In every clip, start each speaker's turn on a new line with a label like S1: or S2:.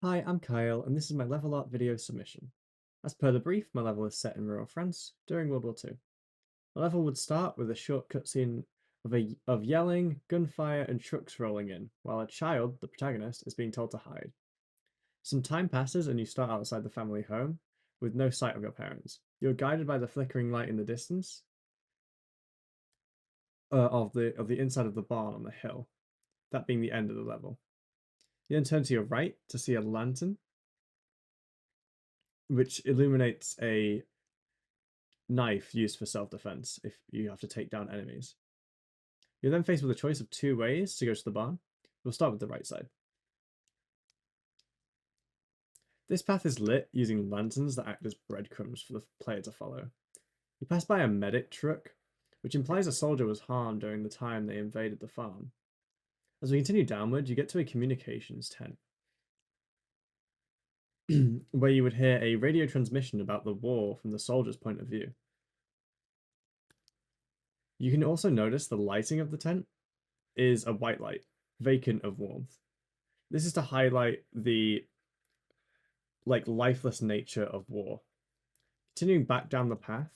S1: Hi, I'm Kyle, and this is my level art video submission. As per the brief, my level is set in rural France during World War II. The level would start with a short cutscene of yelling, gunfire, and trucks rolling in, while a child, the protagonist, is being told to hide. Some time passes and you start outside the family home, with no sight of your parents. You're guided by the flickering light in the distance of the inside of the barn on the hill, that being the end of the level. You then turn to your right to see a lantern, which illuminates a knife used for self-defense if you have to take down enemies. You're then faced with a choice of two ways to go to the barn. We'll start with the right side. This path is lit using lanterns that act as breadcrumbs for the player to follow. You pass by a medic truck, which implies a soldier was harmed during the time they invaded the farm. As we continue downward, you get to a communications tent, where you would hear a radio transmission about the war from the soldier's point of view. You can also notice the lighting of the tent is a white light, vacant of warmth. This is to highlight the lifeless nature of war. Continuing back down the path,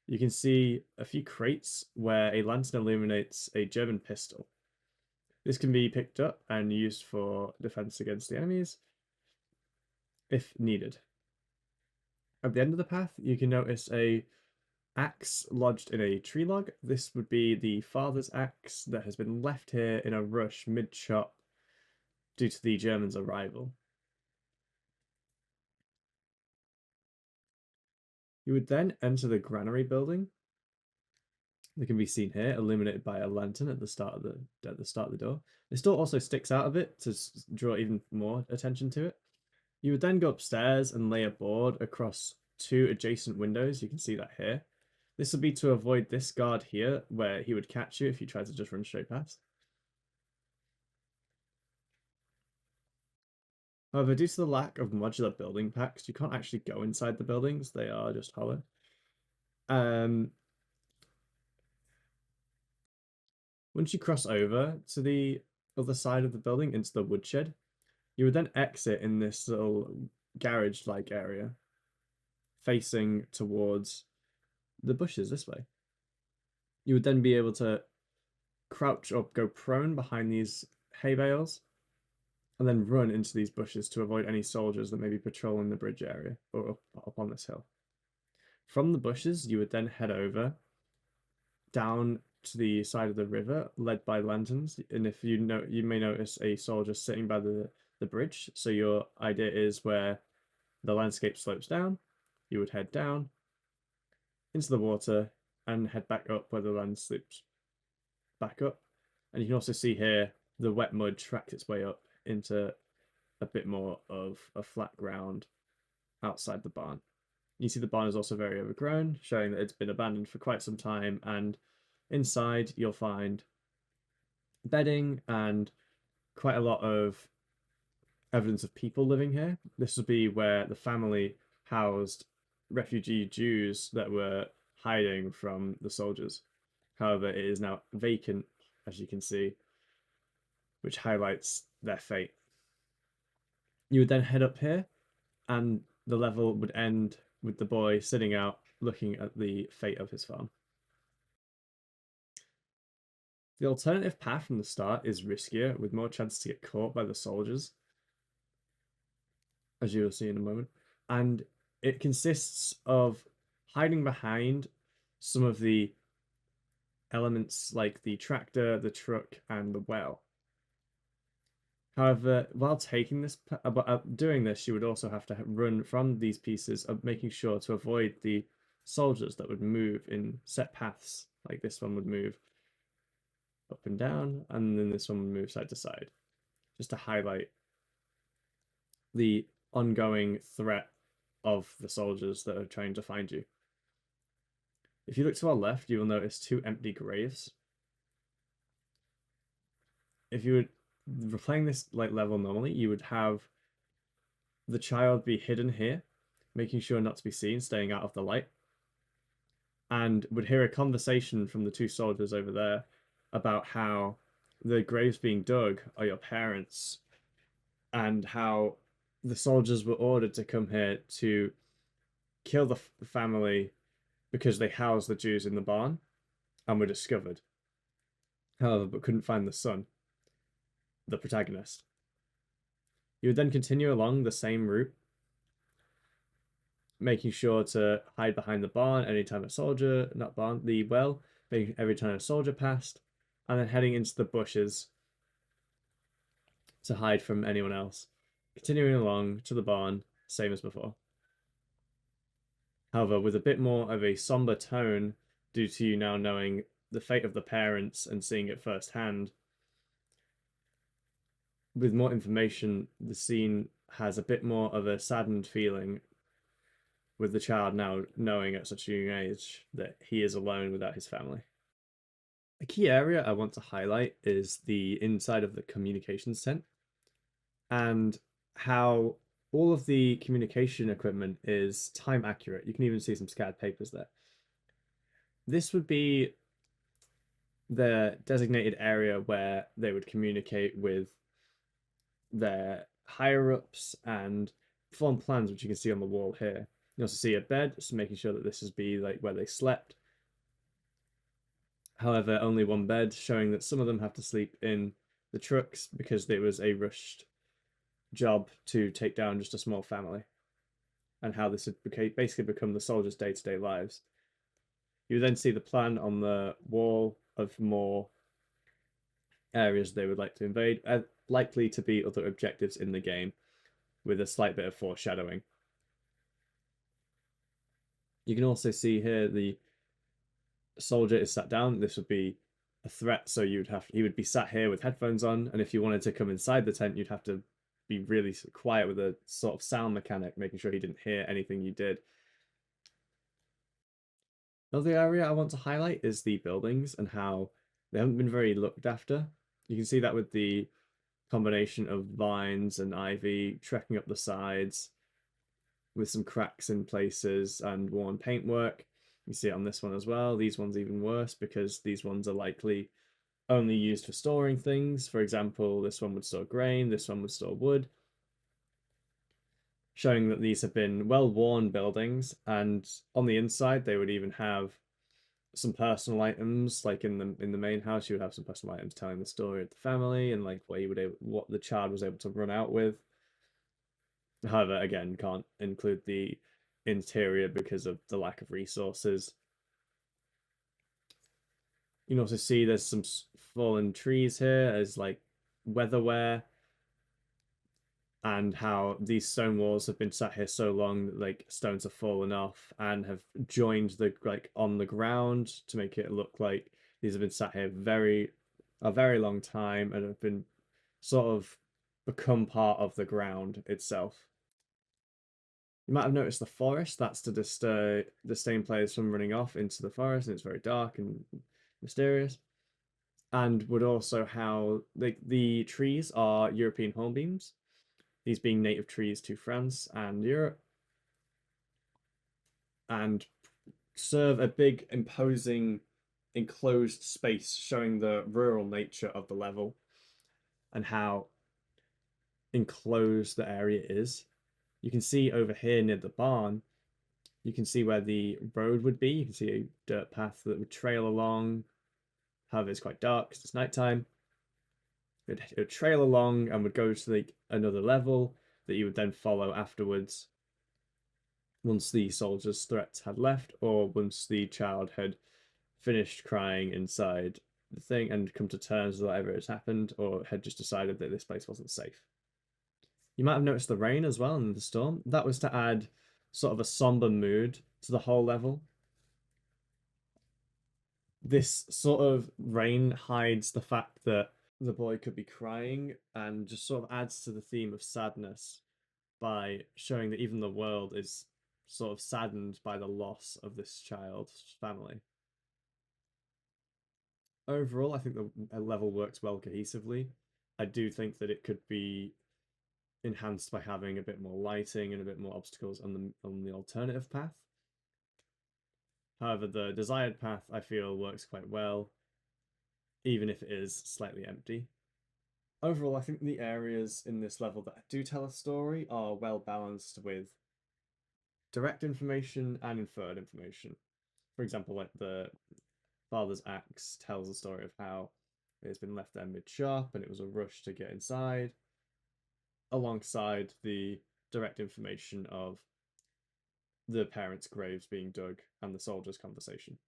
S1: you can see a few crates where a lantern illuminates a German pistol. This can be picked up and used for defense against the enemies if needed. At the end of the path, you can notice a axe lodged in a tree log. This would be the father's axe that has been left here in a rush mid-chop due to the Germans' arrival. You would then enter the granary building. That can be seen here, illuminated by a lantern at the start of the door. This door also sticks out a bit to draw even more attention to it. You would then go upstairs and lay a board across two adjacent windows. You can see that here. This would be to avoid this guard here, where he would catch you if you tried to just run straight past. However, due to the lack of modular building packs, you can't actually go inside the buildings. They are just hollow. Once you cross over to the other side of the building into the woodshed, you would then exit in this little garage-like area, facing towards the bushes this way. You would then be able to crouch or go prone behind these hay bales, and then run into these bushes to avoid any soldiers that may be patrolling the bridge area or up on this hill. From the bushes, you would then head over down to the side of the river, led by lanterns. And if you know, you may notice a soldier sitting by the bridge. So your idea is where the landscape slopes down, you would head down into the water and head back up where the land slopes back up. And you can also see here the wet mud tracks its way up into a bit more of a flat ground outside the barn. You see the barn is also very overgrown, showing that it's been abandoned for quite some time, and inside you'll find bedding and quite a lot of evidence of people living here. This would be where the family housed refugee Jews that were hiding from the soldiers. However, it is now vacant, as you can see, which highlights their fate. You would then head up here, and the level would end with the boy sitting out looking at the fate of his farm. The alternative path from the start is riskier, with more chance to get caught by the soldiers, as you will see in a moment. And it consists of hiding behind some of the elements like the tractor, the truck, and the well. However, while doing this, you would also have to run from these pieces of making sure to avoid the soldiers that would move in set paths, like this one would move up and down, and then this one would move side to side, just to highlight the ongoing threat of the soldiers that are trying to find you. If you look to our left, you will notice two empty graves. If you were playing this level normally, you would have the child be hidden here, making sure not to be seen, staying out of the light, and would hear a conversation from the two soldiers over there about how the graves being dug are your parents, and how the soldiers were ordered to come here to kill the family because they housed the Jews in the barn and were discovered. However, but couldn't find the son, the protagonist. You would then continue along the same route, making sure to hide behind the barn anytime a soldier, not barn, the well, every time a soldier passed, and then heading into the bushes to hide from anyone else. Continuing along to the barn, same as before. However, with a bit more of a somber tone, due to you now knowing the fate of the parents and seeing it firsthand. With more information, the scene has a bit more of a saddened feeling, with the child now knowing at such a young age that he is alone without his family. A key area I want to highlight is the inside of the communications tent and how all of the communication equipment is time accurate. You can even see some scattered papers there. This would be the designated area where they would communicate with their higher ups and form plans, which you can see on the wall here. You also see a bed, so making sure that this is be like where they slept. However, only one bed, showing that some of them have to sleep in the trucks because there was a rushed job to take down just a small family, and how this had basically become the soldiers' day-to-day lives. You then see the plan on the wall of more areas they would like to invade, likely to be other objectives in the game, with a slight bit of foreshadowing. You can also see here the soldier is sat down. This would be a threat, so he would be sat here with headphones on, and if you wanted to come inside the tent, you'd have to be really quiet with a sort of sound mechanic, making sure he didn't hear anything you did. Another area I want to highlight is the buildings and how they haven't been very looked after. You can see that with the combination of vines and ivy trekking up the sides, with some cracks in places and worn paintwork. You see it on this one as well. These ones even worse because these ones are likely only used for storing things. For example, this one would store grain, this one would store wood, showing that these have been well-worn buildings, and on the inside they would even have some personal items. Like in the main house, you would have some personal items telling the story of the family and like what the child was able to run out with. However, again, can't include the interior because of the lack of resources. You can also see there's some fallen trees here as like weatherware, and how these stone walls have been sat here so long that like stones have fallen off and have joined the like on the ground to make it look like these have been sat here a very long time and have been sort of become part of the ground itself. You might have noticed the forest. That's to distain players from running off into the forest, and it's very dark and mysterious. And would also how the trees are European hornbeams, these being native trees to France and Europe, and serve a big imposing enclosed space showing the rural nature of the level and how enclosed the area is. You can see over here near the barn, you can see where the road would be. You can see a dirt path that would trail along. However, it's quite dark because it's nighttime. It would trail along and would go to like another level that you would then follow afterwards once the soldiers' threats had left, or once the child had finished crying inside the thing and come to terms with whatever has happened, or had just decided that this place wasn't safe. You might have noticed the rain as well and the storm. That was to add sort of a somber mood to the whole level. This sort of rain hides the fact that the boy could be crying and just sort of adds to the theme of sadness by showing that even the world is sort of saddened by the loss of this child's family. Overall, I think the level works well cohesively. I do think that it could be enhanced by having a bit more lighting and a bit more obstacles on the alternative path. However, the desired path I feel works quite well, even if it is slightly empty. overall, I think the areas in this level that do tell a story are well balanced with direct information and inferred information. For example, like the father's axe tells the story of how it's been left there mid-chop and it was a rush to get inside, alongside the direct information of the parents' graves being dug and the soldiers' conversation.